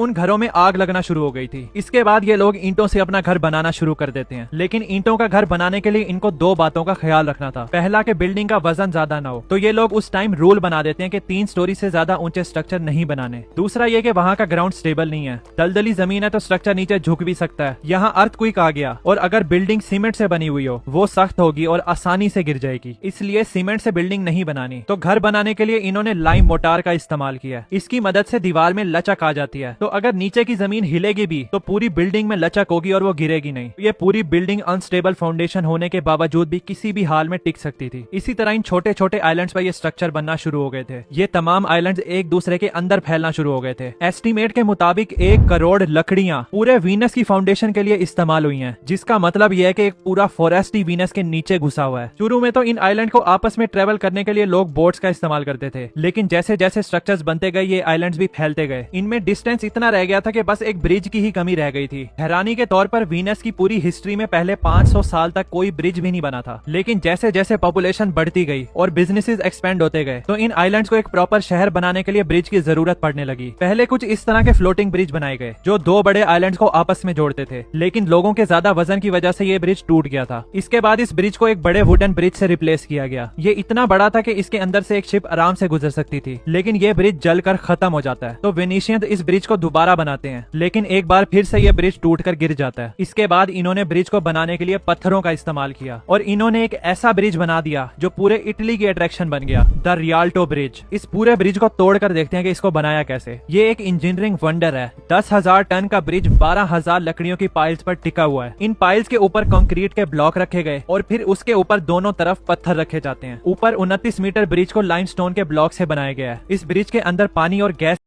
उन घरों में आग लगना शुरू हो गई थी। इसके बाद ये लोग ईंटों से अपना घर बनाना शुरू कर देते हैं, लेकिन ईंटों का घर बनाने के लिए इनको दो बातों का ख्याल रखना था। पहला कि बिल्डिंग का वजन ज्यादा ना हो, तो ये लोग उस टाइम रूल बना देते हैं कि 3 स्टोरी से ज्यादा ऊंचे स्ट्रक्चर नहीं बनाने। दूसरा ये कि वहाँ का ग्राउंड स्टेबल नहीं है, दलदली जमीन है तो स्ट्रक्चर नीचे झुक भी सकता है। यहाँ अर्थक्वेक आ गया और अगर बिल्डिंग सीमेंट से बनी हुई हो वो सख्त होगी और आसानी से गिर जाएगी, इसलिए सीमेंट से बिल्डिंग नहीं बनानी। तो घर बनाने के लिए इन्होंने लाइम मोटार का इस्तेमाल किया। इसकी मदद से दीवार में लचक आ जाती है, तो अगर नीचे की जमीन हिलेगी भी तो पूरी बिल्डिंग में लचक होगी और वो गिरेगी नहीं। ये पूरी बिल्डिंग अनस्टेबल फाउंडेशन होने के बावजूद भी किसी भी हाल में टिक सकती थी। इसी तरह इन छोटे छोटे आइलैंड्स पर ये स्ट्रक्चर बनना शुरू हो गए थे। ये तमाम आइलैंड्स एक दूसरे के अंदर फैलना शुरू हो गए थे। एस्टीमेट के मुताबिक 1 करोड़ लकड़ियां पूरे वीनस की फाउंडेशन के लिए इस्तेमाल हुई हैं, जिसका मतलब यह है कि एक पूरा फॉरेस्ट ही वीनस के नीचे घुसा हुआ है। शुरू में तो इन आइलैंड को आपस में ट्रेवल करने के लिए लोग बोट्स का इस्तेमाल करते थे, लेकिन जैसे जैसे स्ट्रक्चर्स बनते गए ये आइलैंड्स भी फैलते गए। इनमें डिस्टेंस इतना रह गया था कि बस एक ब्रिज की ही कमी रह गई थी। हैरानी के तौर पर वीनस की पूरी हिस्ट्री में पहले 500 साल तक कोई ब्रिज भी नहीं बना था, लेकिन जैसे जैसे पॉपुलेशन बढ़ती गई और बिजनेसेस एक्सपेंड होते गए तो इन आइलैंड्स को एक प्रॉपर शहर बनाने के लिए ब्रिज की जरूरत पड़ने लगी। पहले कुछ इस तरह के फ्लोटिंग ब्रिज बनाए गए जो 2 बड़े आइलैंड्स को आपस में जोड़ते थे, लेकिन लोगों के ज्यादा वजन की वजह से ये ब्रिज टूट गया था। इसके बाद इस ब्रिज को एक बड़े वुडन ब्रिज से रिप्लेस किया गया। ये इतना बड़ा था कि इसके अंदर से एक शिप आराम से गुजर सकती थी, लेकिन ये ब्रिज जलकर खत्म हो जाता है। तो वेनिशियन इस ब्रिज को दोबारा बनाते हैं, लेकिन एक बार फिर से ये ब्रिज टूटकर गिर जाता है। इसके बाद इन्होंने ब्रिज को बनाने के लिए पत्थरों का इस्तेमाल किया और इन्होंने एक ऐसा ब्रिज बना दिया जो पूरे इटली की अट्रैक्शन बन गया, द रियाल्टो ब्रिज। इस पूरे ब्रिज को तोड़कर देखते हैं कि इसको बनाया कैसे। ये एक इंजीनियरिंग वंडर है। 10,000 टन का ब्रिज 12,000 लकड़ियों की पाइल्स पर टिका हुआ है। इन पाइल्स के ऊपर कंक्रीट के ब्लॉक रखे गए और फिर उसके ऊपर दोनों तरफ पत्थर रखे जाते हैं। ऊपर 29 मीटर ब्रिज को लाइमस्टोन के ब्लॉक से बनाया गया है। इस ब्रिज के अंदर पानी और गैस